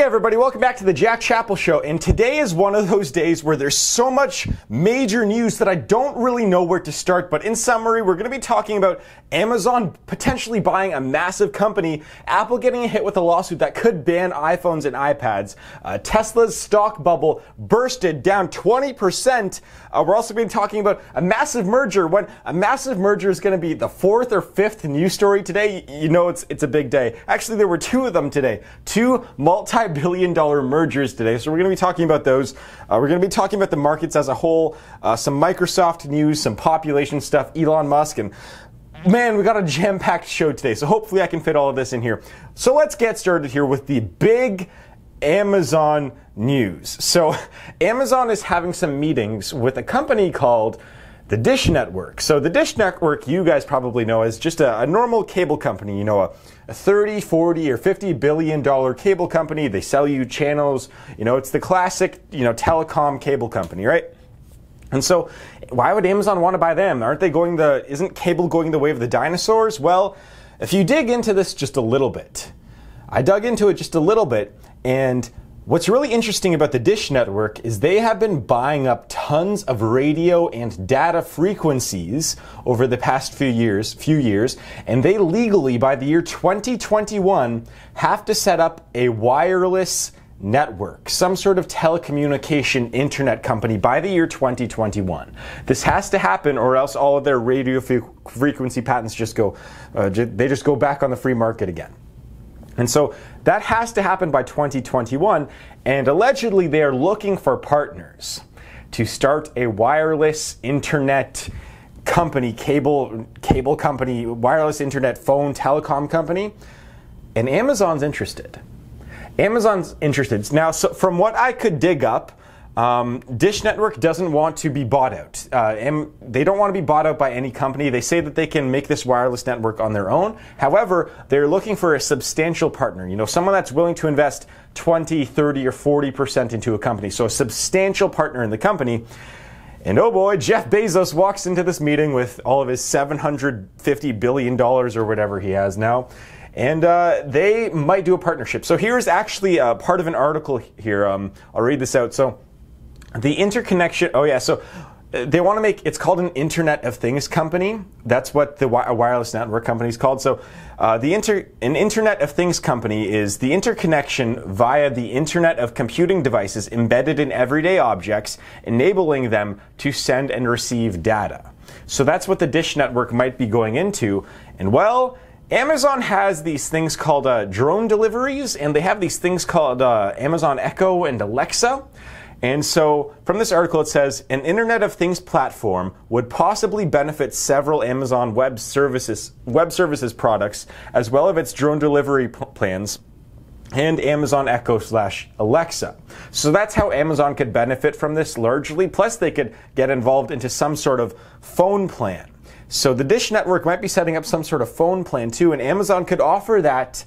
everybody, welcome back to the Jack Chapple Show, and today is one of those days where there's so much major news that I don't really know where to start, but in summary, we're going to be talking about Amazon potentially buying a massive company, Apple getting a hit with a lawsuit that could ban iPhones and iPads, Tesla's stock bubble bursted down 20%, we're also going to be talking about a massive merger. When a massive merger is going to be the fourth or fifth news story today, you know it's a big day. Actually, there were two of them today. Two multi-billion-dollar mergers today, so we're going to be talking about those. We're going to be talking about the markets as a whole, some Microsoft news, some population stuff, Elon Musk, and man, we got a jam-packed show today, so hopefully I can fit all of this in here. So let's get started here with the big Amazon news. So Amazon is having some meetings with a company called the Dish Network. So the Dish Network, you guys probably know, is just a normal cable company, you know, a 30, 40, or $50 billion cable company. They sell you channels, you know, it's the classic, you know, telecom cable company, right? And so why would Amazon want to buy them? Isn't cable going the way of the dinosaurs? Well, if you dig into this just a little bit, I dug into it just a little bit, and what's really interesting about the Dish Network is they have been buying up tons of radio and data frequencies over the past few years, and they legally, by the year 2021, have to set up a wireless network, some sort of telecommunication internet company by the year 2021. This has to happen, or else all of their radio frequency patents just go back on the free market again. And so that has to happen by 2021, and allegedly they are looking for partners to start a wireless internet company, cable company, wireless internet phone telecom company, and Amazon's interested. Now, so from what I could dig up, Dish Network doesn't want to be bought out. They don't want to be bought out by any company. They say that they can make this wireless network on their own. However, they're looking for a substantial partner, you know, someone that's willing to invest 20, 30, or 40% into a company. So a substantial partner in the company. And oh boy, Jeff Bezos walks into this meeting with all of his $750 billion or whatever he has now. And they might do a partnership. So here's actually part of an article here. I'll read this out. So the interconnection, so they want to make, it's called an Internet of Things company. That's what a wireless network company is called. So an Internet of Things company is the interconnection via the Internet of computing devices embedded in everyday objects, enabling them to send and receive data. So that's what the Dish Network might be going into. And well, Amazon has these things called drone deliveries, and they have these things called Amazon Echo and Alexa. And so from this article it says, an Internet of Things platform would possibly benefit several Amazon Web Services products, as well as its drone delivery plans and Amazon Echo/Alexa. So that's how Amazon could benefit from this largely, plus they could get involved into some sort of phone plan. So the Dish Network might be setting up some sort of phone plan too, and Amazon could offer that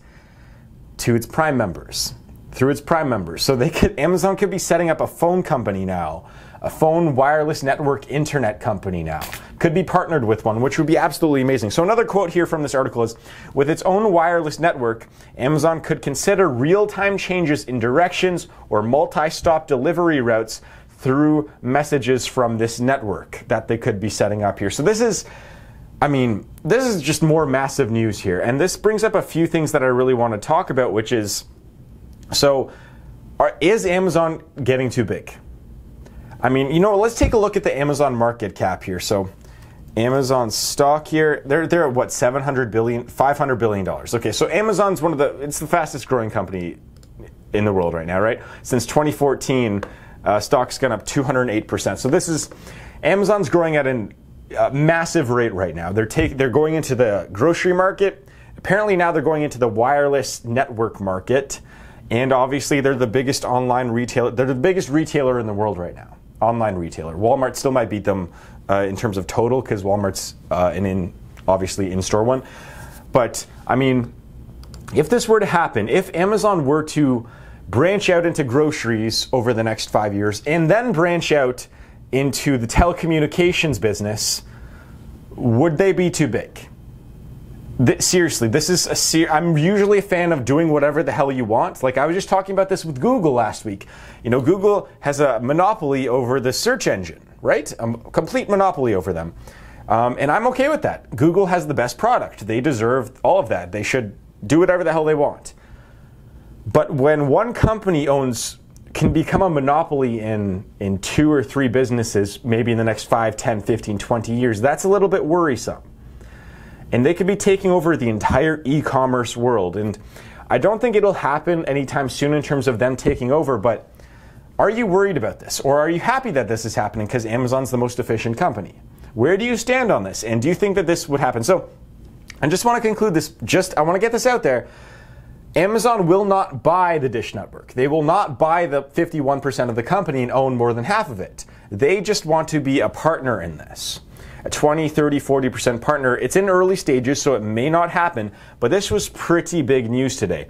to its Prime members, through its Prime members. So Amazon could be setting up a phone company now, a phone wireless network internet company now. Could be partnered with one, which would be absolutely amazing. So another quote here from this article is, with its own wireless network, Amazon could consider real-time changes in directions or multi-stop delivery routes through messages from this network that they could be setting up here. So this is just more massive news here. And this brings up a few things that I really want to talk about, which is, is Amazon getting too big? I mean, you know, let's take a look at the Amazon market cap here. So Amazon stock here, they're at what, $500 billion. Okay, so Amazon's it's the fastest growing company in the world right now, right? Since 2014, stock's gone up 208%. So Amazon's growing at a massive rate right now. They're going into the grocery market. Apparently now they're going into the wireless network market. And obviously they're the biggest online retailer. They're the biggest retailer in the world right now. Online retailer. Walmart still might beat them in terms of total, because Walmart's obviously in-store one. But I mean, if this were to happen, if Amazon were to branch out into groceries over the next 5 years and then branch out into the telecommunications business, would they be too big? Seriously, this is I'm usually a fan of doing whatever the hell you want. Like I was just talking about this with Google last week. You know, Google has a monopoly over the search engine, right? A complete monopoly over them. And I'm okay with that. Google has the best product. They deserve all of that. They should do whatever the hell they want. But when one company can become a monopoly in 2 or 3 businesses, maybe in the next 5, 10, 15, 20 years, that's a little bit worrisome. And they could be taking over the entire e-commerce world. And I don't think it'll happen anytime soon in terms of them taking over, but are you worried about this? Or are you happy that this is happening because Amazon's the most efficient company? Where do you stand on this? And do you think that this would happen? So I just want to conclude this, I want to get this out there. Amazon will not buy the Dish Network. They will not buy the 51% of the company and own more than half of it. They just want to be a partner in this. A 20, 30, 40% partner. It's in early stages, so it may not happen, but this was pretty big news today.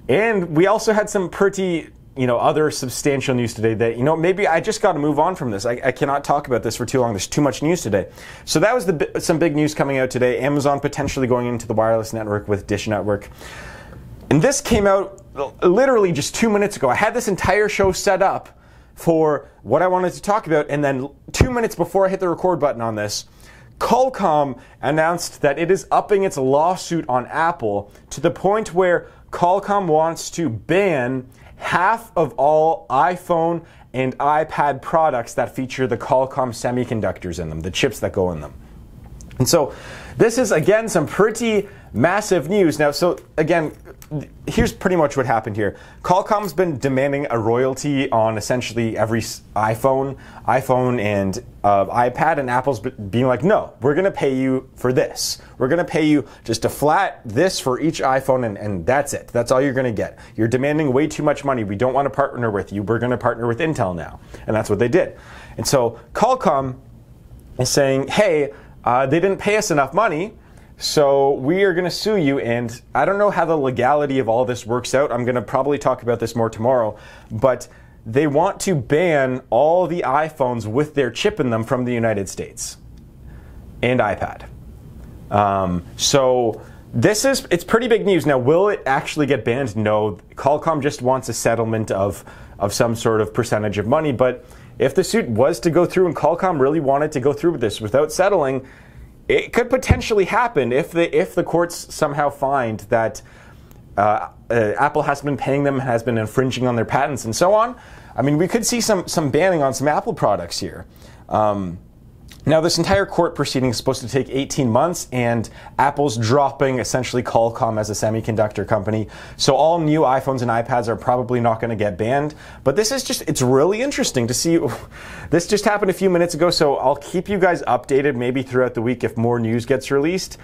And we also had some pretty, other substantial news today that, maybe I just got to move on from this. I cannot talk about this for too long. There's too much news today. So that was some big news coming out today. Amazon potentially going into the wireless network with Dish Network. And this came out literally just 2 minutes ago. I had this entire show set up for what I wanted to talk about, and then 2 minutes before I hit the record button on this, Qualcomm announced that it is upping its lawsuit on Apple to the point where Qualcomm wants to ban half of all iPhone and iPad products that feature the Qualcomm semiconductors in them, the chips that go in them. And so this is, again, some pretty massive news. Now, so again, here's pretty much what happened here. Qualcomm's been demanding a royalty on essentially every iPhone and iPad, and Apple's being like, no, we're going to pay you for this. We're going to pay you just a flat this for each iPhone, and that's it. That's all you're going to get. You're demanding way too much money. We don't want to partner with you. We're going to partner with Intel now. And that's what they did. And so Qualcomm is saying, hey, they didn't pay us enough money, so we are going to sue you. And I don't know how the legality of all this works out. I'm going to probably talk about this more tomorrow. But they want to ban all the iPhones with their chip in them from the United States and iPad. So it's pretty big news. Now, will it actually get banned? No. Qualcomm just wants a settlement of some sort of percentage of money. But if the suit was to go through and Qualcomm really wanted to go through with this without settling, it could potentially happen if the courts somehow find that Apple has been paying them, has been infringing on their patents and so on. I mean, we could see some banning on some Apple products here. Now, this entire court proceeding is supposed to take 18 months, and Apple's dropping essentially Qualcomm as a semiconductor company. So all new iPhones and iPads are probably not going to get banned. But this is it's really interesting to see. This just happened a few minutes ago, so I'll keep you guys updated maybe throughout the week if more news gets released.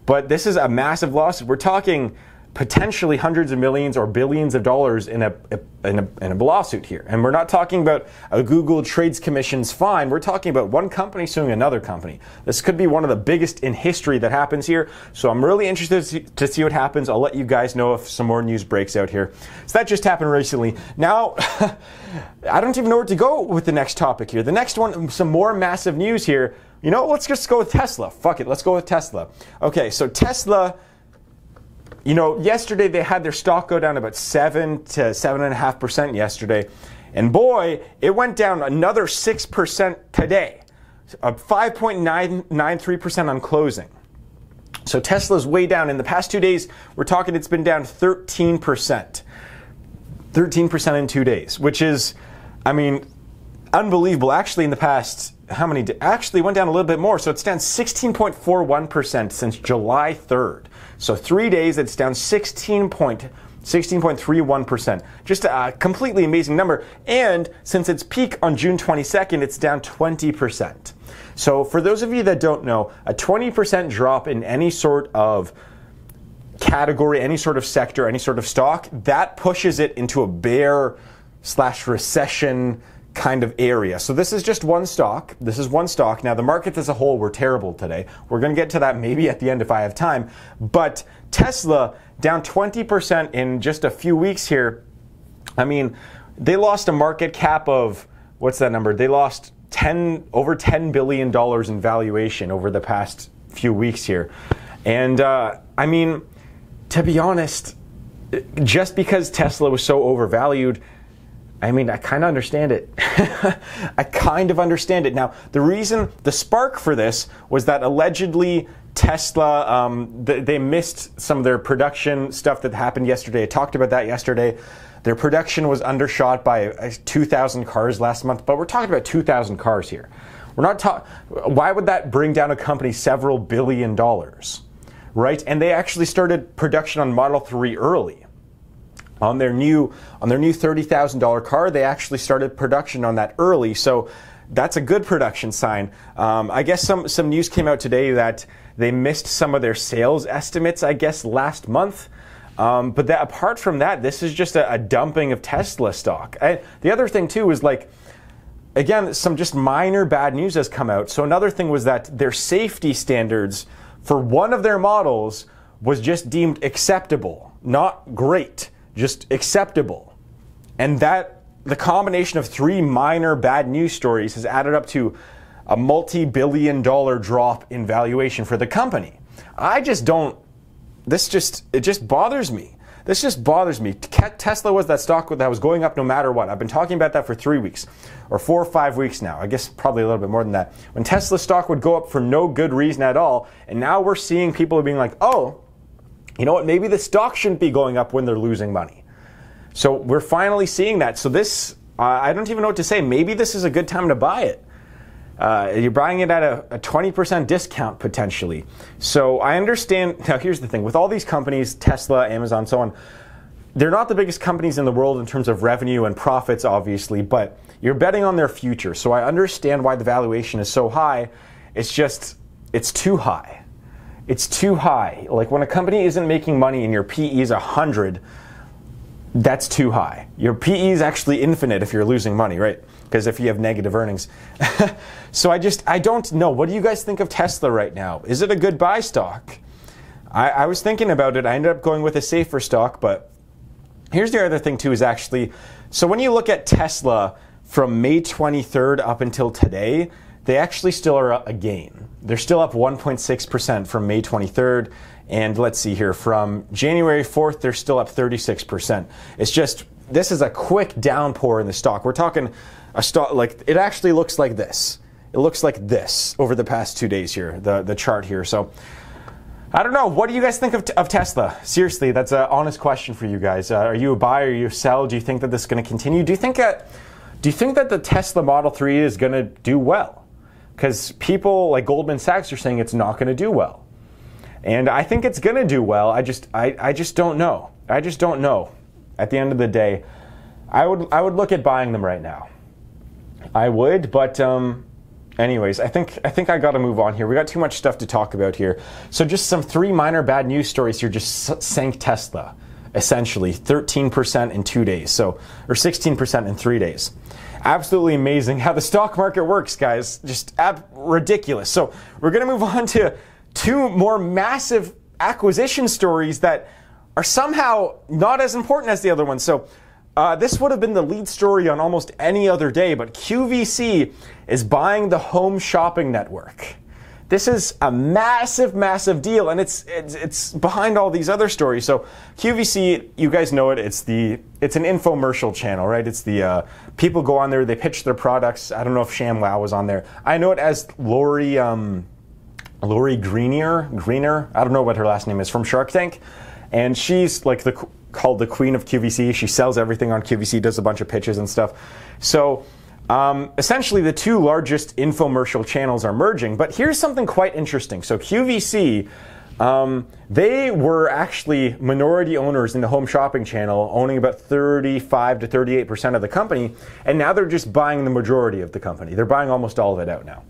But this is a massive lawsuit. We're talking potentially hundreds of millions or billions of dollars in a lawsuit here. And we're not talking about a Google Trades Commission's fine. We're talking about one company suing another company. This could be one of the biggest in history that happens here. So I'm really interested to see what happens. I'll let you guys know if some more news breaks out here. So that just happened recently. Now, I don't even know where to go with the next topic here. The next one, some more massive news here. Let's just go with Tesla. Fuck it, let's go with Tesla. Okay, so Tesla, yesterday they had their stock go down about 7 to 7.5% yesterday. And boy, it went down another 6% today. 5.93% on closing. So Tesla's way down. In the past 2 days, we're talking it's been down 13%. 13% in 2 days, which is, unbelievable. Actually, in the past, actually went down a little bit more. So it's down 16.41% since July 3rd. So 3 days, it's down 16.31%. Just a completely amazing number. And since its peak on June 22nd, it's down 20%. So for those of you that don't know, a 20% drop in any sort of category, any sort of sector, any sort of stock, that pushes it into a bear/recession kind of area. So this is just one stock. This is one stock. Now, the markets as a whole were terrible today. We're going to get to that maybe at the end if I have time. But Tesla down 20% in just a few weeks here. They lost a market cap of, what's that number? They lost over $10 billion in valuation over the past few weeks here. And I mean, to be honest, just because Tesla was so overvalued, I mean, I kind of understand it. I kind of understand it. Now, the spark for this was that allegedly Tesla, they missed some of their production stuff that happened yesterday. I talked about that yesterday. Their production was undershot by 2,000 cars last month, but we're talking about 2,000 cars here. We're not why would that bring down a company several $1 billion, right? And they actually started production on Model 3 early. On their new $30,000 car, they actually started production on that early, so that's a good production sign. I guess some news came out today that they missed some of their sales estimates, I guess, last month. But apart from that, this is just a dumping of Tesla stock. The other thing too is, like, again, some just minor bad news has come out. So another thing was that their safety standards for one of their models was just deemed acceptable, not great. Just acceptable. And that the combination of three minor bad news stories has added up to a multi-billion-dollar drop in valuation for the company. It just bothers me. This just bothers me. Tesla was that stock that was going up no matter what. I've been talking about that for 3 weeks or 4 or 5 weeks now. I guess probably a little bit more than that. When Tesla stock would go up for no good reason at all, and now we're seeing people being like, oh, you know what, maybe the stock shouldn't be going up when they're losing money. So we're finally seeing that. So this, I don't even know what to say. Maybe this is a good time to buy it. You're buying it at a 20% discount potentially. So I understand. Now here's the thing. With all these companies, Tesla, Amazon, so on, they're not the biggest companies in the world in terms of revenue and profits, obviously, but you're betting on their future. So I understand why the valuation is so high. It's just, it's too high. It's too high. Like, when a company isn't making money and your PE is 100, that's too high. Your PE is actually infinite if you're losing money, right? Because if you have negative earnings. So I don't know. What do you guys think of Tesla right now? Is it a good buy stock? I was thinking about it. I ended up going with a safer stock, but here's the other thing too is actually, so when you look at Tesla from May 23rd up until today, they actually still are a gain. They're still up 1.6% from May 23rd. And let's see here, from January 4th, they're still up 36%. It's just, this is a quick downpour in the stock. We're talking a stock, like, it actually looks like this. It looks like this over the past 2 days here, the chart here. So I don't know. What do you guys think of Tesla? Seriously, that's an honest question for you guys. Are you a buy? Are you a sell? Do you think that this is going to continue? Do you think that the Tesla Model 3 is going to do well? Because people like Goldman Sachs are saying it's not going to do well. And I think it's going to do well. I just don't know. I just don't know. At the end of the day, I would look at buying them right now. I would, but anyways, I think I got to move on here. We got too much stuff to talk about here. So just some 3 minor bad news stories here just sank Tesla, essentially 13% in 2 days, or 16% in 3 days. Absolutely amazing how the stock market works, guys. Just ridiculous. So we're going to move on to 2 more massive acquisition stories that are somehow not as important as the other ones. So this would have been the lead story on almost any other day, but QVC is buying the home shopping network. This is a massive, massive deal, and it's behind all these other stories. So QVC, you guys know it. It's an infomercial channel, right? It's the people go on there, they pitch their products. I don't know if ShamWow was on there. I know it as Lori Greener. I don't know what her last name is, from Shark Tank, and she's like called the queen of QVC. She sells everything on QVC, does a bunch of pitches and stuff. So essentially, the 2 largest infomercial channels are merging. But here's something quite interesting. So QVC, they were actually minority owners in the home shopping channel, owning about 35 to 38% of the company. And now they're just buying the majority of the company. They're buying almost all of it out now.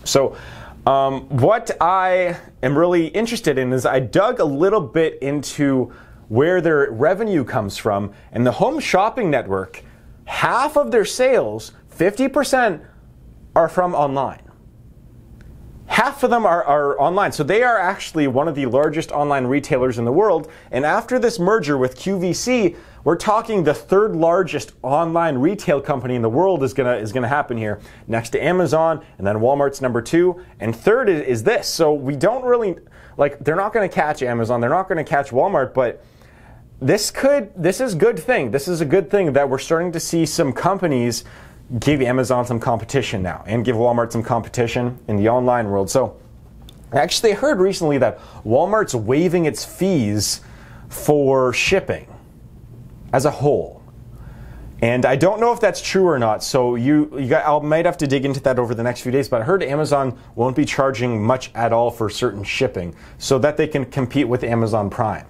So what I am really interested in is I dug a little bit into where their revenue comes from. And the home shopping network, half of their sales, 50%, are from online. Half of them are online. So they are actually one of the largest online retailers in the world. And after this merger with QVC, we're talking the 3rd largest online retail company in the world is gonna happen here, next to Amazon, and then Walmart's number 2, and 3rd is this. So we don't really, Like, they're not going to catch Amazon, they're not going to catch Walmart, but this is a good thing. This is a good thing that we're starting to see some companies give Amazon some competition now and give Walmart some competition in the online world. So actually, I heard recently that Walmart's waiving its fees for shipping as a whole. And I don't know if that's true or not, so I might have to dig into that over the next few days, but I heard Amazon won't be charging much at all for certain shipping so that they can compete with Amazon Prime.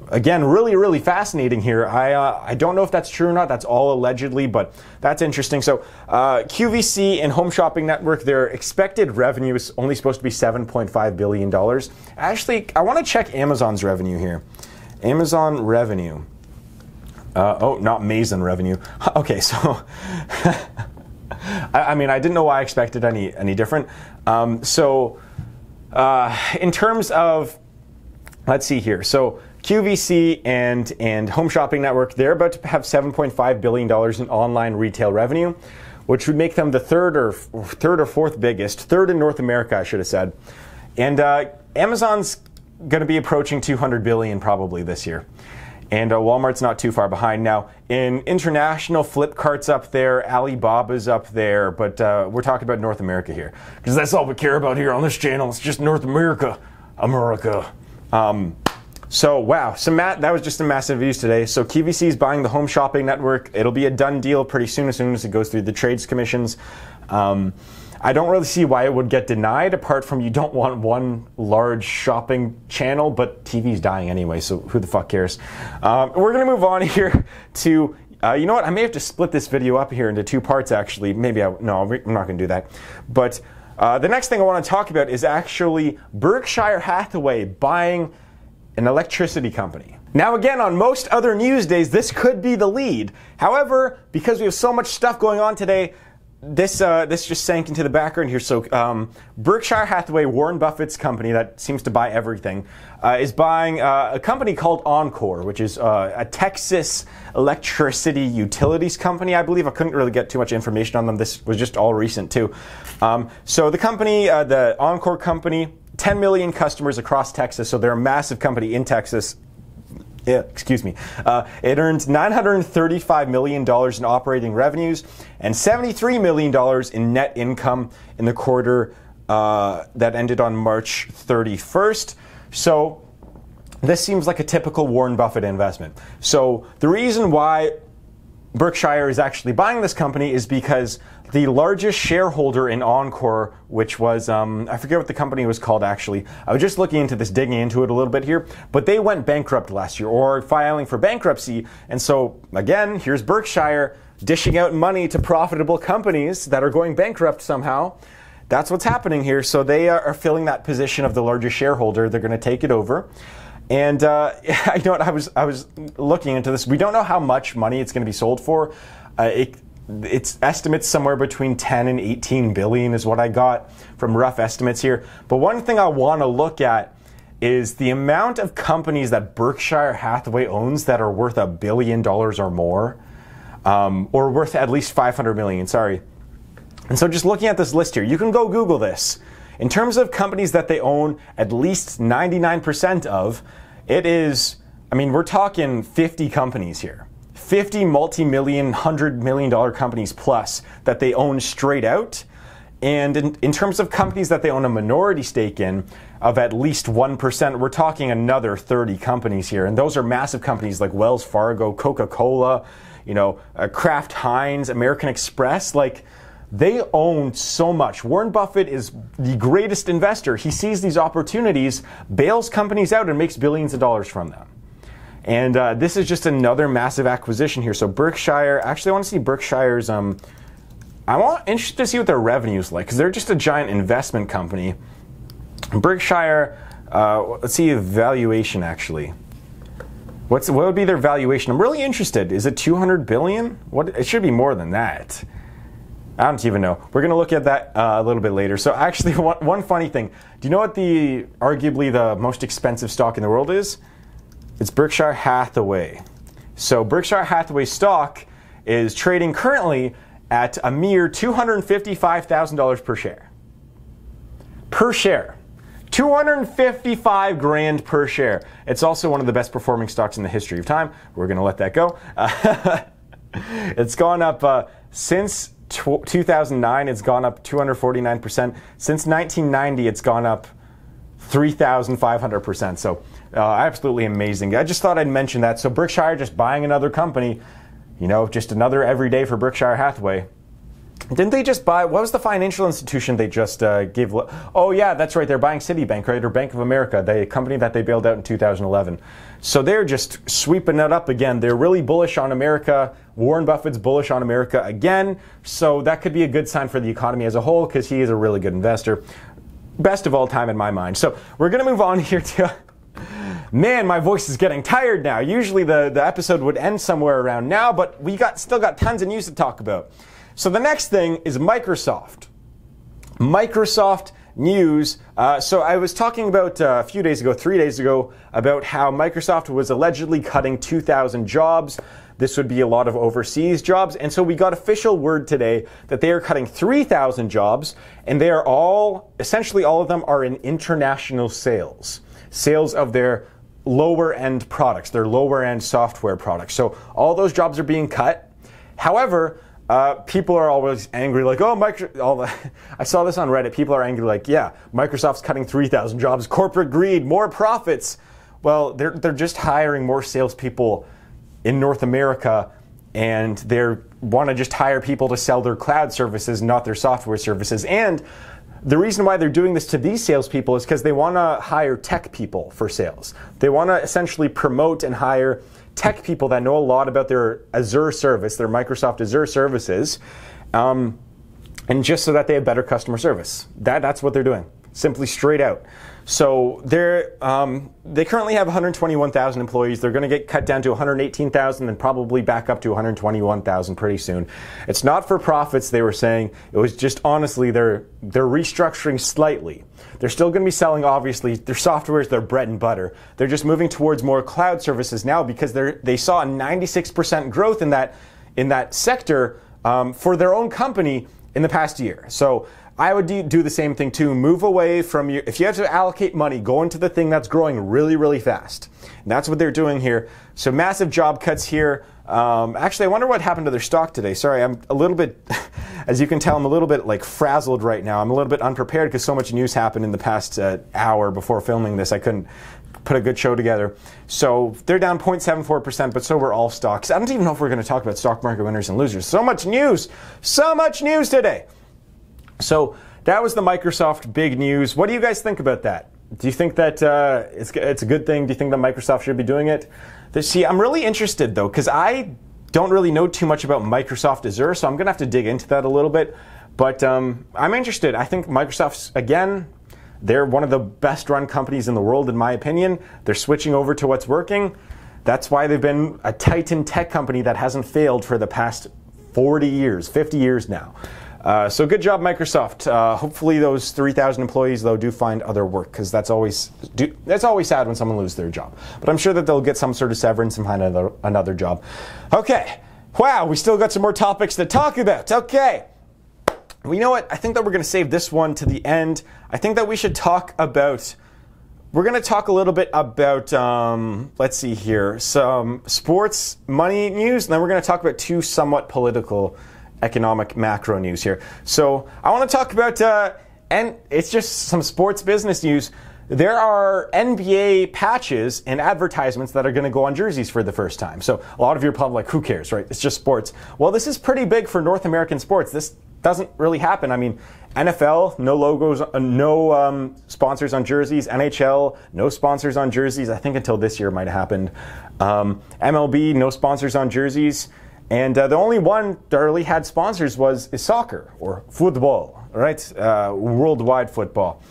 Again, really, really fascinating here. I don't know if that's true or not. That's all allegedly, but that's interesting. So QVC and Home Shopping Network, their expected revenue is only supposed to be $7.5 billion. Actually, I want to check Amazon's revenue here. Amazon revenue. Oh, not Mason revenue. Okay, so I mean, I didn't know why I expected any different. In terms of, let's see here. So QVC and Home Shopping Network, they're about to have $7.5 billion in online retail revenue, which would make them the third or fourth biggest, third in North America, I should have said. And Amazon's going to be approaching $200 billion probably this year. And Walmart's not too far behind. Now, in international, Flipkart's up there, Alibaba's up there, but we're talking about North America here, because that's all we care about here on this channel. It's just North America. So, wow, that was just a massive news today. So QVC is buying the Home Shopping Network. It'll be a done deal pretty soon as it goes through the trades commissions. I don't really see why it would get denied, apart from you don't want one large shopping channel, but TV's dying anyway, so who the fuck cares? We're going to move on here to, you know what, I may have to split this video up here into two parts, actually. No, I'm not going to do that. But the next thing I want to talk about is actually Berkshire Hathaway buying an electricity company. Now again, on most other news days, this could be the lead. However, because we have so much stuff going on today, this just sank into the background here. So Berkshire Hathaway, Warren Buffett's company that seems to buy everything, is buying a company called Encore, which is a Texas electricity utilities company, I believe. I couldn't really get too much information on them. This was just all recent too. So the company, the Encore company, 10 million customers across Texas, so they're a massive company in Texas. Yeah, excuse me. It earned $935 million in operating revenues and $73 million in net income in the quarter that ended on March 31st. So this seems like a typical Warren Buffett investment. So the reason why Berkshire is actually buying this company is because the largest shareholder in Oncor, which was, I forget what the company was called actually. I was just looking into this, digging into it a little bit here, but they went bankrupt last year, or filing for bankruptcy. And so again, here's Berkshire dishing out money to profitable companies that are going bankrupt somehow. That's what's happening here. So they are filling that position of the largest shareholder. They're going to take it over. And I know what, I was looking into this. We don't know how much money it's going to be sold for. It's estimates somewhere between 10 and 18 billion is what I got from rough estimates here. But one thing I want to look at is the amount of companies that Berkshire Hathaway owns that are worth $1 billion or more, or worth at least 500 million, sorry. And so just looking at this list here, you can go Google this. In terms of companies that they own at least 99% of, it is, I mean, we're talking 50 companies here. 50 multi-million, $100 million companies plus that they own straight out. And in terms of companies that they own a minority stake in of at least 1%, we're talking another 30 companies here. And those are massive companies like Wells Fargo, Coca-Cola, you know, Kraft Heinz, American Express. Like, they own so much. Warren Buffett is the greatest investor. He sees these opportunities, bails companies out, and makes billions of dollars from them. And this is just another massive acquisition here. So Berkshire, actually I want to see Berkshire's, I'm interested to see what their revenue's like, because they're just a giant investment company. Berkshire, let's see valuation actually. What would be their valuation? I'm really interested. Is it 200 billion? It should be more than that. I don't even know. We're going to look at that a little bit later. So actually, one funny thing. Do you know what arguably the most expensive stock in the world is? It's Berkshire Hathaway. So Berkshire Hathaway stock is trading currently at a mere $255,000 per share. Per share. 255 grand per share. It's also one of the best performing stocks in the history of time. We're going to let that go. It's gone up since 2009. It's gone up 249%. Since 1990, it's gone up 3,500%. So absolutely amazing. I just thought I'd mention that. So Berkshire just buying another company, you know, just another everyday for Berkshire Hathaway. Didn't they just buy, what was the financial institution they just gave? Oh yeah, that's right, they're buying Citibank, right, or Bank of America, the company that they bailed out in 2011. So they're just sweeping it up again. They're really bullish on America. Warren Buffett's bullish on America again. So that could be a good sign for the economy as a whole because he is a really good investor. Best of all time in my mind. So we're going to move on here to... Man, my voice is getting tired now. Usually the episode would end somewhere around now, but we still got tons of news to talk about. So the next thing is Microsoft. Microsoft news. So I was talking about a few days ago, 3 days ago, about how Microsoft was allegedly cutting 2,000 jobs. This would be a lot of overseas jobs. And so we got official word today that they are cutting 3,000 jobs, and they are all, essentially all of them are in international sales. Sales of their lower end products, their lower end software products. So all those jobs are being cut. However, people are always angry, like, oh, I saw this on Reddit. People are angry, like, yeah, Microsoft's cutting 3,000 jobs, corporate greed, more profits. Well, they're just hiring more salespeople in North America, and they want to just hire people to sell their cloud services, not their software services. And the reason why they're doing this to these salespeople is because they want to hire tech people for sales. They want to essentially promote and hire tech people that know a lot about their Azure service, their Microsoft Azure services, and just so that they have better customer service. That's what they're doing, simply straight out. So they currently have 121,000 employees. They're going to get cut down to 118,000 and probably back up to 121,000 pretty soon. It's not for profits, they were saying. It was just, honestly, they're restructuring slightly. They're still going to be selling, obviously, their software is their bread and butter. They're just moving towards more cloud services now because they saw a 96% growth in that sector for their own company in the past year. So I would do the same thing too. Move away from if you have to allocate money, go into the thing that's growing really, really fast. And that's what they're doing here. So massive job cuts here. Actually, I wonder what happened to their stock today. Sorry, I'm a little bit, as you can tell, I'm a little bit like frazzled right now. I'm a little bit unprepared because so much news happened in the past hour before filming this. I couldn't put a good show together. So they're down 0.74%, but so were all stocks. I don't even know if we're going to talk about stock market winners and losers. So much news today. So that was the Microsoft big news. What do you guys think about that? Do you think that it's a good thing? Do you think that Microsoft should be doing it? See, I'm really interested though, because I don't really know too much about Microsoft Azure, so I'm going to have to dig into that a little bit. But I'm interested. I think Microsoft's, again, they're one of the best run companies in the world, in my opinion. They're switching over to what's working. That's why they've been a titan tech company that hasn't failed for the past 40 years, 50 years now. So good job, Microsoft. Hopefully those 3,000 employees, though, do find other work, because that's always sad when someone loses their job. But I'm sure that they'll get some sort of severance and find another job. Okay. Wow, we still got some more topics to talk about. Okay. Well, you know what? I think that we're going to save this one to the end. I think that we should talk about... We're going to talk a little bit about, let's see here, some sports money news, and then we're going to talk about two somewhat political economic macro news here. So I want to talk about, and it's just some sports business news. There are NBA patches and advertisements that are going to go on jerseys for the first time. So a lot of you are probably like, who cares, right? It's just sports. Well, this is pretty big for North American sports. This doesn't really happen. I mean, NFL, no logos, no sponsors on jerseys. NHL, no sponsors on jerseys. I think until this year might have happened. MLB, no sponsors on jerseys. And the only one that really had sponsors is soccer or football, right? Worldwide football.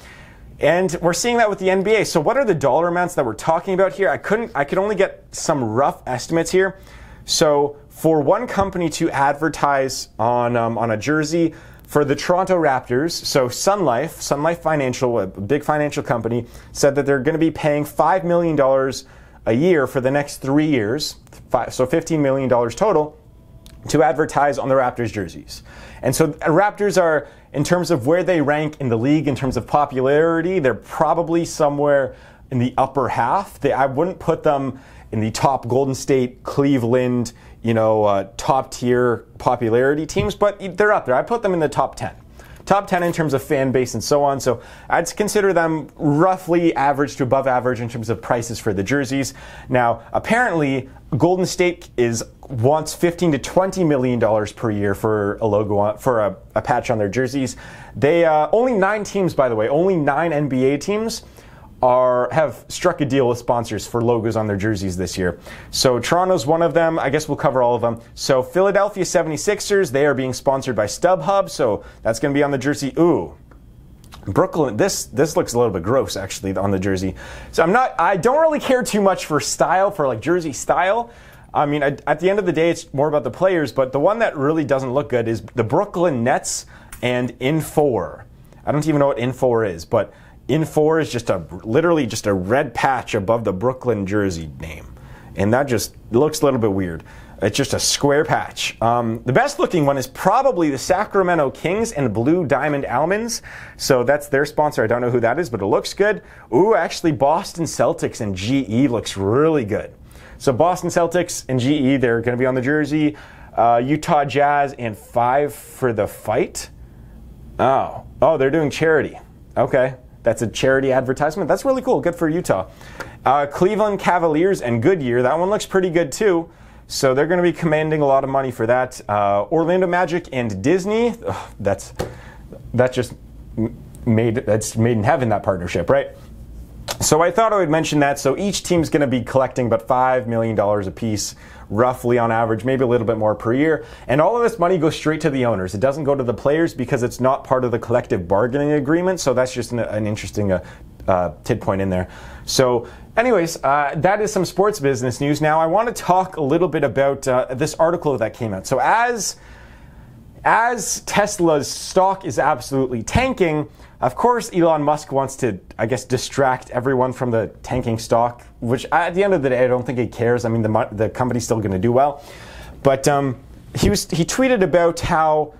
And we're seeing that with the NBA. So what are the dollar amounts that we're talking about here? I could only get some rough estimates here. So for one company to advertise on a jersey for the Toronto Raptors, so Sun Life Financial, a big financial company, said that they're going to be paying $5 million a year for the next 3 years, so $15 million total, to advertise on the Raptors jerseys. And so Raptors are, in terms of where they rank in the league, in terms of popularity, they're probably somewhere in the upper half. I wouldn't put them in the top Golden State, Cleveland, top tier popularity teams, but they're up there. I put them in the top 10. Top 10 in terms of fan base and so on. So I'd consider them roughly average to above average in terms of prices for the jerseys. Now, apparently, Golden State wants $15 to $20 million per year for a logo for a patch on their jerseys. They only 9 teams, by the way, only 9 NBA teams have struck a deal with sponsors for logos on their jerseys this year. So Toronto's one of them. I guess we'll cover all of them. So Philadelphia 76ers, they are being sponsored by StubHub, so that's going to be on the jersey. Ooh. Brooklyn, this looks a little bit gross actually on the jersey. So I don't really care too much for style, for like jersey style. I mean, at the end of the day, it's more about the players, but the one that really doesn't look good is the Brooklyn Nets and Encore. I don't even know what Encore is, but Encore is literally just a red patch above the Brooklyn jersey name. And that just looks a little bit weird. It's just a square patch. The best looking one is probably the Sacramento Kings and Blue Diamond Almonds. So that's their sponsor. I don't know who that is, but it looks good. Ooh, actually Boston Celtics and GE looks really good. So Boston Celtics and GE, they're going to be on the jersey. Utah Jazz and 5 for the Fight. Oh, they're doing charity. Okay. That's a charity advertisement. That's really cool. Good for Utah. Cleveland Cavaliers and Goodyear. That one looks pretty good too. So they're going to be commanding a lot of money for that. Orlando Magic and Disney. That's made in heaven, that partnership, right? So I thought I would mention that. So each team's going to be collecting about $5 million a piece, roughly on average, maybe a little bit more per year. And all of this money goes straight to the owners. It doesn't go to the players because it's not part of the collective bargaining agreement. So that's just an interesting tid point in there. So anyways, that is some sports business news. Now I want to talk a little bit about this article that came out. So as Tesla's stock is absolutely tanking, of course, Elon Musk wants to, I guess, distract everyone from the tanking stock, which at the end of the day, I don't think he cares. I mean, the company's still going to do well. But he tweeted about how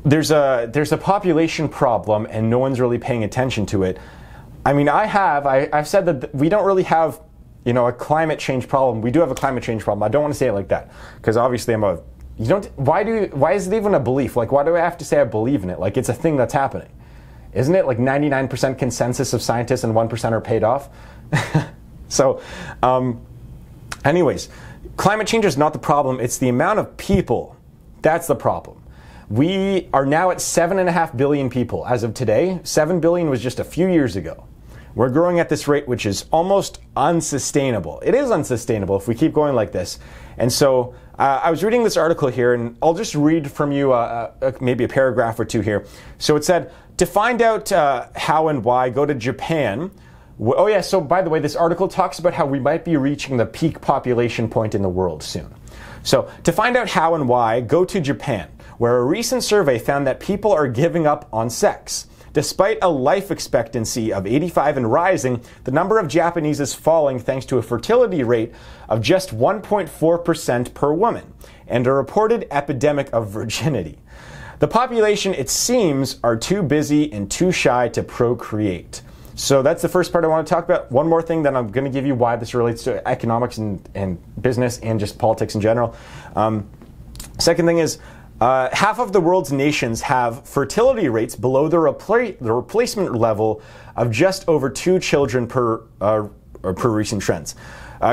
there's a population problem and no one's really paying attention to it. I mean, I've said that we don't really have, a climate change problem. We do have a climate change problem. I don't want to say it like that because obviously why is it even a belief? Like, why do I have to say I believe in it? Like, it's a thing that's happening. Isn't it like 99% consensus of scientists and 1% are paid off? So, anyways, climate change is not the problem. It's the amount of people. That's the problem. We are now at 7.5 billion people as of today. 7 billion was just a few years ago. We're growing at this rate, which is almost unsustainable. It is unsustainable if we keep going like this. And so I was reading this article here, and I'll just read from you maybe a paragraph or two here. So it said, to find out how and why, go to Japan. Oh yeah, so by the way, this article talks about how we might be reaching the peak population point in the world soon. So to find out how and why, go to Japan, where a recent survey found that people are giving up on sex. Despite a life expectancy of 85 and rising, the number of Japanese is falling thanks to a fertility rate of just 1.4% per woman and a reported epidemic of virginity. The population, it seems, are too busy and too shy to procreate. So that's the first part I want to talk about. One more thing, then I'm going to give you why this relates to economics and business and just politics in general. Second thing is, half of the world's nations have fertility rates below the replacement level of just over 2 children per recent trends.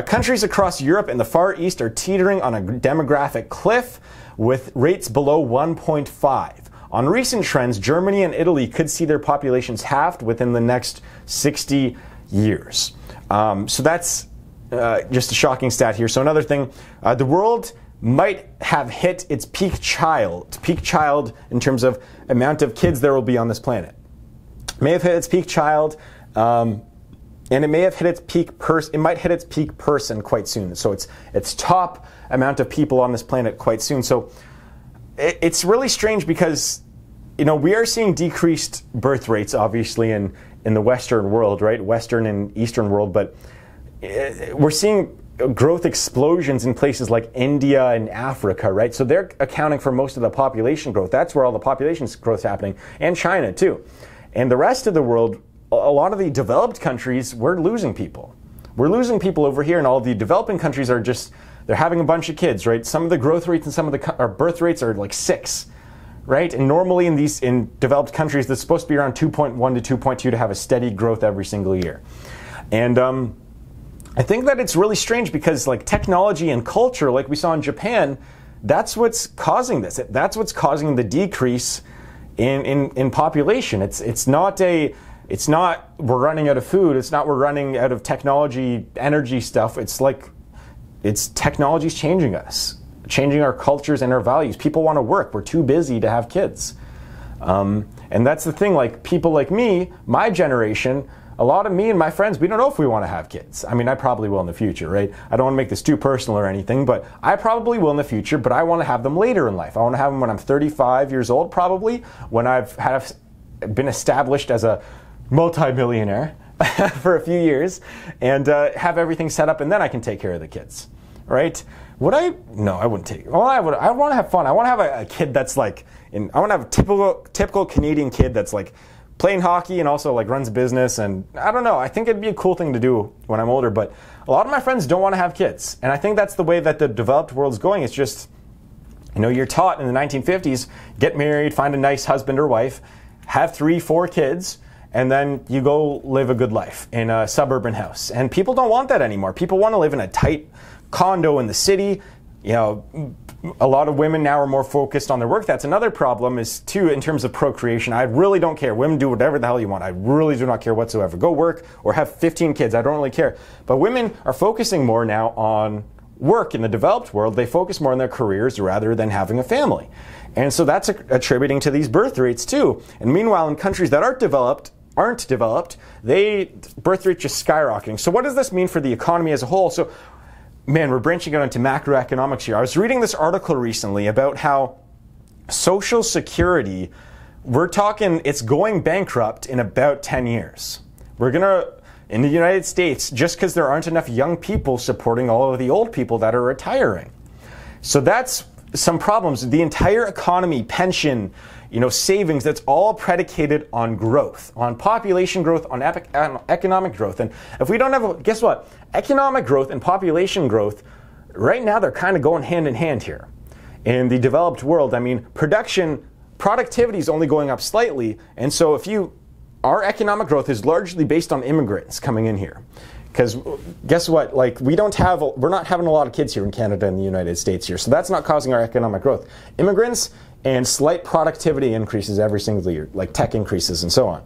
Countries across Europe and the Far East are teetering on a demographic cliff with rates below 1.5. On recent trends, Germany and Italy could see their populations halved within the next 60 years. So that's just a shocking stat here. So another thing, the world might have hit its peak child in terms of amount of kids there will be on this planet. May have hit its peak child, and it may have hit its peak person. It might hit its peak person quite soon. So its top amount of people on this planet quite soon. So it's really strange because we are seeing decreased birth rates, obviously in the Western world, right? Western and Eastern world, but we're seeing growth explosions in places like India and Africa, right? So they're accounting for most of the population growth. That's where all the population growth is happening, and China too. And the rest of the world, a lot of the developed countries, we're losing people. We're losing people over here, and all the developing countries are just, they're having a bunch of kids, right? Some of the growth rates and some of the birth rates are like 6, right? And normally in developed countries, that's supposed to be around 2.1 to 2.2 to have a steady growth every single year. And I think that it's really strange because like technology and culture, like we saw in Japan, that's what's causing this. That's what's causing the decrease in population. It's not we're running out of food. It's not we're running out of technology, energy stuff. It's technology's changing us, changing our cultures and our values. People want to work. We're too busy to have kids. And that's the thing, like people like me, my generation, a lot of me and my friends, we don't know if we want to have kids. I mean, I probably will in the future, right? I don't want to make this too personal or anything, but I probably will in the future, but I want to have them later in life. I want to have them when I'm 35 years old, probably, when I've been established as a multi-millionaire for a few years and have everything set up, and then I can take care of the kids, right? Would I? No, I wouldn't take. Well, I want to have fun. I want to have a kid that's like, I want to have a typical Canadian kid that's like playing hockey and also like runs a business, and I don't know. I think it'd be a cool thing to do when I'm older. But a lot of my friends don't want to have kids, and I think that's the way that the developed world's going. It's just, you know, you're taught in the 1950s, get married, find a nice husband or wife, have 3, 4 kids, and then you go live a good life in a suburban house. And people don't want that anymore. People want to live in a tight condo in the city. You know, a lot of women now are more focused on their work. That's another problem, is too, in terms of procreation. I really don't care. Women do whatever the hell you want. I really do not care whatsoever. Go work or have 15 kids. I don't really care. But women are focusing more now on work in the developed world. They focus more on their careers rather than having a family. And so that's attributing to these birth rates too. And meanwhile, in countries that aren't developed, birth rates just skyrocketing. So what does this mean for the economy as a whole? So, man, we're branching out into macroeconomics here. I was reading this article recently about how Social Security, we're talking, it's going bankrupt in about 10 years. We're going to, in the United States, just because there aren't enough young people supporting all of the old people that are retiring. So that's some problems. The entire economy, pension, you know, savings, that's all predicated on growth, on population growth, on economic growth. And if we don't have, guess what? Economic growth and population growth, right now they're kind of going hand in hand here. In the developed world, I mean, productivity is only going up slightly. And so our economic growth is largely based on immigrants coming in here. Because guess what? Like, we're not having a lot of kids here in Canada and the United States here. So that's not causing our economic growth. Immigrants and slight productivity increases every single year, like tech increases and so on.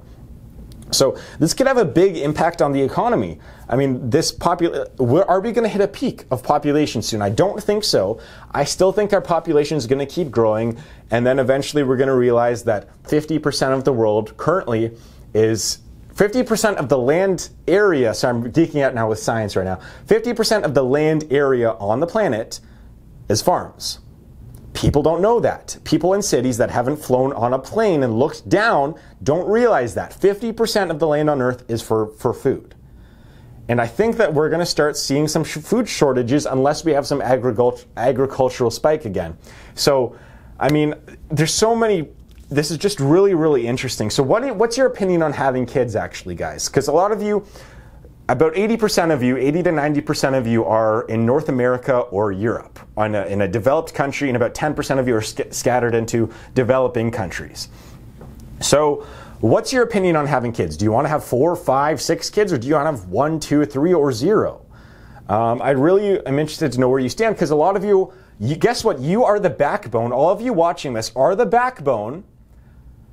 So this could have a big impact on the economy. I mean, are we going to hit a peak of population soon? I don't think so. I still think our population is going to keep growing, and then eventually we're going to realize that 50% of the world currently is 50% of the land area, so I'm geeking out now with science right now, 50% of the land area on the planet is farms. People don't know that. People in cities that haven't flown on a plane and looked down don't realize that. 50% of the land on Earth is for food. And I think that we're going to start seeing some food shortages unless we have some agricultural spike again. So, I mean, there's so many. This is just really, really interesting. So what's your opinion on having kids, actually, guys? Because a lot of you, about 80% of you, 80 to 90% of you are in North America or Europe, in a developed country, and about 10% of you are scattered into developing countries. So what's your opinion on having kids? Do you want to have 4, 5, 6 kids, or do you want to have 1, 2, 3, or 0? I really am interested to know where you stand, because a lot of you, guess what? You are the backbone. All of you watching this are the backbone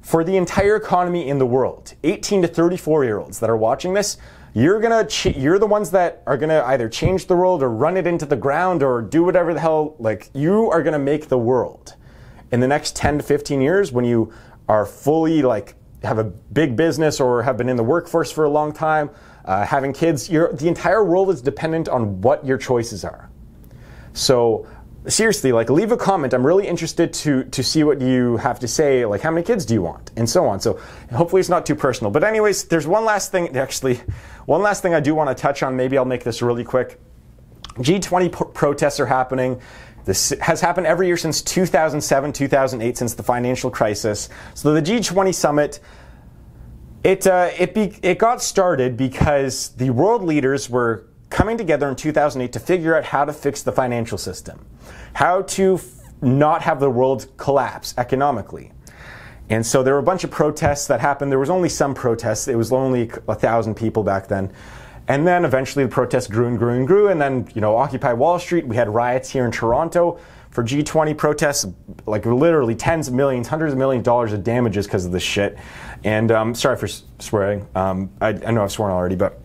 for the entire economy in the world. 18 to 34-year-olds that are watching this, you're the ones that are gonna either change the world or run it into the ground or do whatever the hell. Like, you are gonna make the world in the next 10 to 15 years when you are fully, like, have a big business or have been in the workforce for a long time, having kids. The entire world is dependent on what your choices are. So seriously, like, leave a comment. I'm really interested to see what you have to say, like how many kids do you want, and so on. So hopefully it's not too personal. But anyways, there's one last thing I do want to touch on. Maybe I'll make this really quick. G20 protests are happening. This has happened every year since 2007, 2008, since the financial crisis. So the G20 summit, it got started because the world leaders were coming together in 2008 to figure out how to fix the financial system, how to not have the world collapse economically. And so there were a bunch of protests that happened. There was only some protests. It was only 1,000 people back then. And then eventually the protests grew and grew and grew. And then, Occupy Wall Street, we had riots here in Toronto for G20 protests, like literally tens of millions, hundreds of millions of dollars of damages because of this shit. And sorry for swearing. I know I've sworn already, but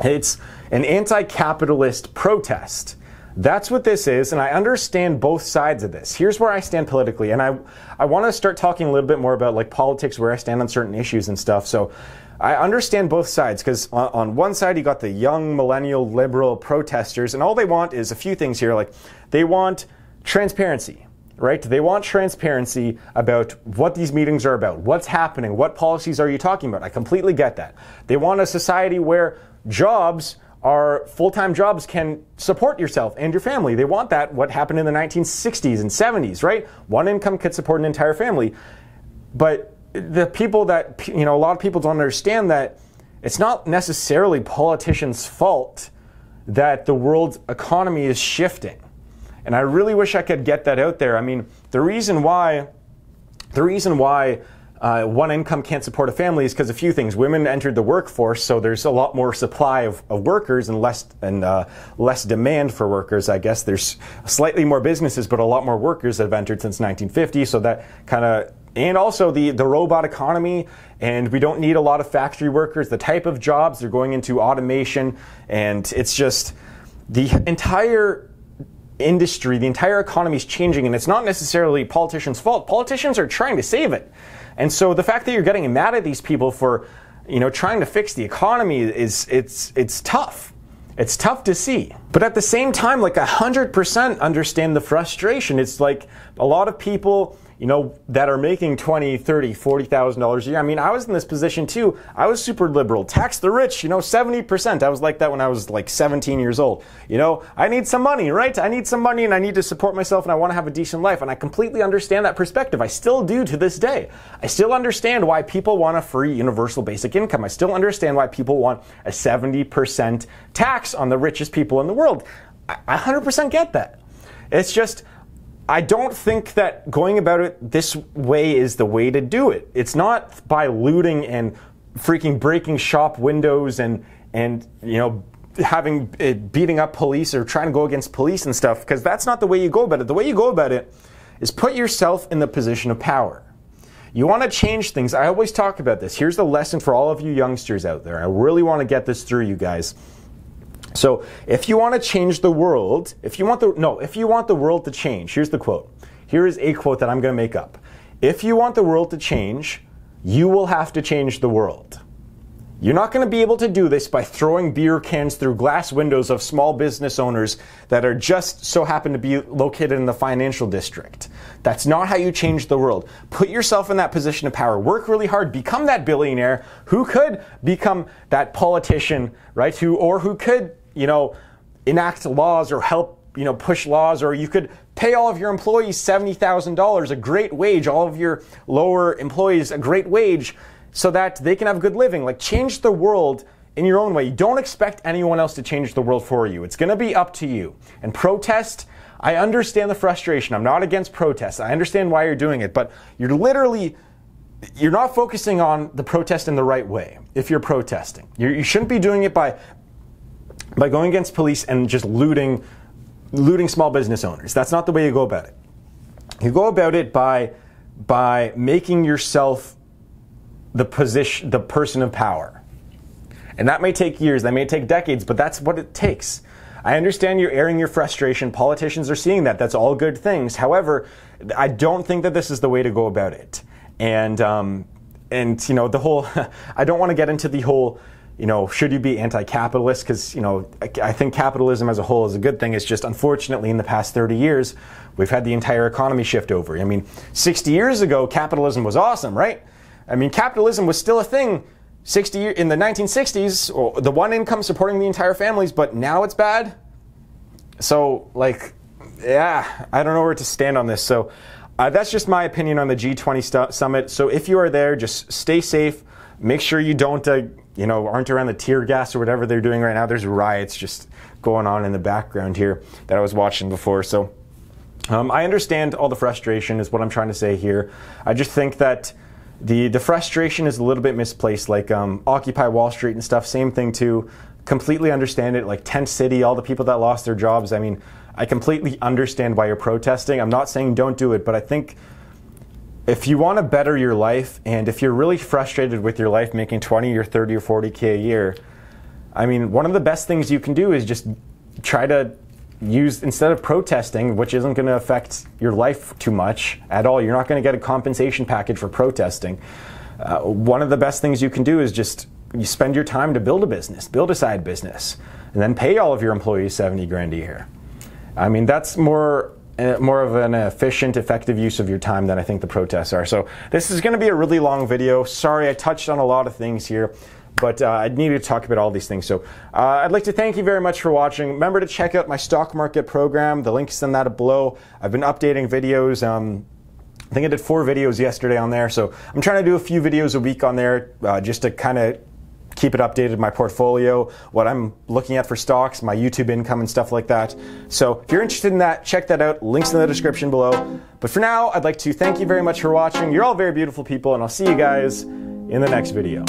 it's an anti-capitalist protest. That's what this is, and I understand both sides of this. Here's where I stand politically, and I want to start talking a little bit more about like politics, where I stand on certain issues and stuff. So I understand both sides, because on one side you got the young millennial liberal protesters, and all they want is a few things here. Like, they want transparency, right? They want transparency about what these meetings are about, what's happening, what policies are you talking about. I completely get that. They want a society where jobs are full-time jobs can support yourself and your family. They want that, what happened in the 1960s and 70s, right? One income could support an entire family. But the people that, a lot of people don't understand that it's not necessarily politicians' fault that the world's economy is shifting. And I really wish I could get that out there. I mean, the reason why one income can't support a family is because a few things. Women entered the workforce, so there's a lot more supply of workers and less demand for workers, I guess. There's slightly more businesses, but a lot more workers that have entered since 1950, so that kind of... And also the robot economy, and we don't need a lot of factory workers. The type of jobs, they're going into automation, and it's just the entire industry, the entire economy is changing, and it's not necessarily politicians' fault. Politicians are trying to save it. And so the fact that you're getting mad at these people for, trying to fix the economy it's tough. It's tough to see. But at the same time, like 100% understand the frustration. It's like a lot of people, that are making $20,000, $30,000, $40,000 a year. I mean, I was in this position too. I was super liberal. Tax the rich, 70%. I was like that when I was like 17 years old. I need some money, right? I need some money and I need to support myself and I want to have a decent life. And I completely understand that perspective. I still do to this day. I still understand why people want a free universal basic income. I still understand why people want a 70% tax on the richest people in the world. I 100% get that. It's just, I don't think that going about it this way is the way to do it. It's not by looting and freaking breaking shop windows and beating up police or trying to go against police and stuff, because that's not the way you go about it. The way you go about it is put yourself in the position of power. You want to change things. I always talk about this. Here's the lesson for all of you youngsters out there. I really want to get this through, you guys. So if you want to change the world, if you want the world to change, here's the quote. Here is a quote that I'm going to make up. If you want the world to change, you will have to change the world. You're not going to be able to do this by throwing beer cans through glass windows of small business owners that are just so happen to be located in the financial district. That's not how you change the world. Put yourself in that position of power. Work really hard. Become that billionaire who could become that politician, right? Who could, enact laws or help, push laws, or you could pay all of your employees $70,000, a great wage, all of your lower employees a great wage, so that they can have a good living. Like, change the world in your own way. Don't expect anyone else to change the world for you. It's going to be up to you. And protest, I understand the frustration. I'm not against protests. I understand why you're doing it, but you're not focusing on the protest in the right way if you're protesting. You shouldn't be doing it by going against police and just looting small business owners. That's not the way you go about it. You go about it by making yourself the person of power. And that may take years, that may take decades, but that's what it takes. I understand you're airing your frustration. Politicians are seeing that. That's all good things. However, I don't think that this is the way to go about it. And the whole, I don't want to get into the whole, should you be anti-capitalist? Because, I think capitalism as a whole is a good thing. It's just, unfortunately, in the past 30 years, we've had the entire economy shift over. I mean, 60 years ago, capitalism was awesome, right? I mean, capitalism was still a thing in the 1960s, or the one income supporting the entire families, but now it's bad. So, like, yeah, I don't know where to stand on this. So that's just my opinion on the G20 summit. So if you are there, just stay safe. Make sure you don't, aren't around the tear gas or whatever they're doing right now. There's riots just going on in the background here that I was watching before. So I understand all the frustration is what I'm trying to say here. I just think that the frustration is a little bit misplaced, like Occupy Wall Street and stuff. Same thing too. Completely understand it. Like Tent City, all the people that lost their jobs. I mean, I completely understand why you're protesting. I'm not saying don't do it, but I think if you want to better your life, and if you're really frustrated with your life making 20 or 30 or 40K a year, I mean, one of the best things you can do is just try to use, instead of protesting, which isn't going to affect your life too much at all, you're not going to get a compensation package for protesting. One of the best things you can do is just you spend your time to build a business, build a side business, and then pay all of your employees 70 grand a year. I mean, that's more of an efficient, effective use of your time than I think the protests are. So this is going to be a really long video. Sorry, I touched on a lot of things here, but I needed to talk about all these things. So I'd like to thank you very much for watching. Remember to check out my stock market program. The link's in that below. I've been updating videos. I think I did 4 videos yesterday on there. So I'm trying to do a few videos a week on there just to kind of keep it updated, my portfolio, what I'm looking at for stocks, my YouTube income and stuff like that. So if you're interested in that, check that out. Links in the description below. But for now, I'd like to thank you very much for watching. You're all very beautiful people, and I'll see you guys in the next video.